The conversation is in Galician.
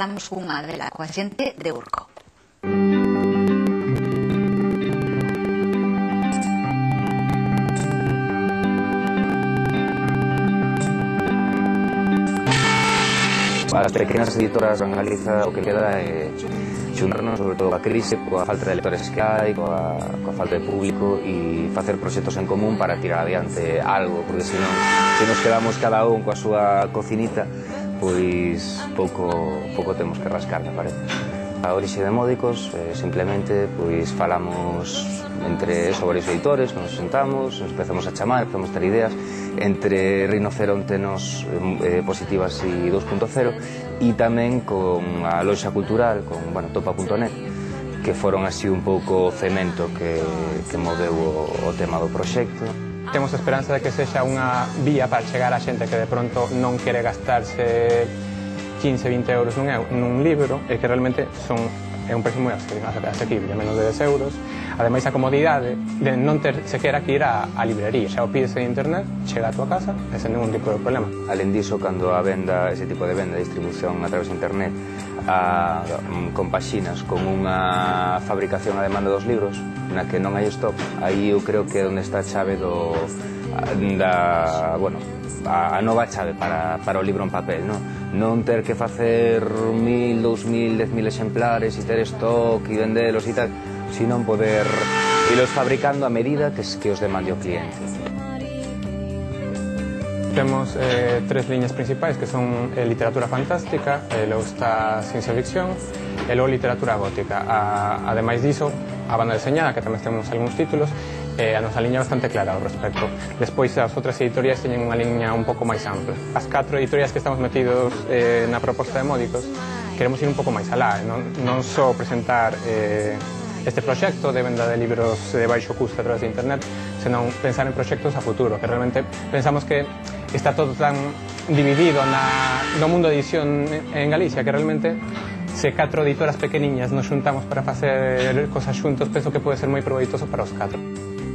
falamos unha dela coa xente de Urco. As pequenas editoras en Galiza o que queda é xuntarnos, sobre todo a crise, coa falta de lectores que hai, coa falta de público, e facer proxectos en común para tirar adiante algo, porque senón, se nos quedamos cada un coa súa cocinita, pois pouco temos que rascar, me parece. A orixe de Módicos, simplemente, pois falamos sobre os editores, nos sentamos, nos empezamos a chamar, empezamos a ter ideas, entre Rinoceronte nos Positivas e 2.0, e tamén con a loxa cultural, con topa.net, que foron así un pouco o cemento que moveu o tema do proxecto. Temos a esperanza de que sexa unha vía para chegar a xente que de pronto non quere gastarse 15-20 euros nun libro, e que realmente é un precio moi asequible, menos de 10 euros. Ademais, a comodidade de non ter sequera que ir á librería, xa o pides en internet, chega a tua casa e sen ningún tipo de problema. Alén diso, cando a venda, ese tipo de venda, distribución a través de internet, compaxinas con unha fabricación a demanda dos libros, na que non hai stock, aí eu creo que é onde está a chave a nova chave para o libro en papel, non ter que facer 1000, 2000, 10.000 exemplares e ter stock e vendelos e tal, sino poder irlos fabricando a medida que os demande o cliente. Temos tres liñas principais, que son literatura fantástica, logo está ciencia ficción e logo literatura gótica. Ademais diso, a banda deseñada, que tamén temos algúns títulos, a nosa liña é bastante clara ao respecto. Despois, as outras editoriais teñen unha liña un pouco máis ampla. As 4 editoriais que estamos metidos na proposta de Módicos queremos ir un pouco máis alá, non só presentar este proxecto de venda de libros de baixo custo a través de internet, senón pensar en proxectos a futuro, que realmente pensamos que está todo tan dividido no mundo de edición en Galicia, que realmente se 4 editoras pequeniñas nos xuntamos para facer cosas xuntos, penso que pode ser moi proveitoso para os 4.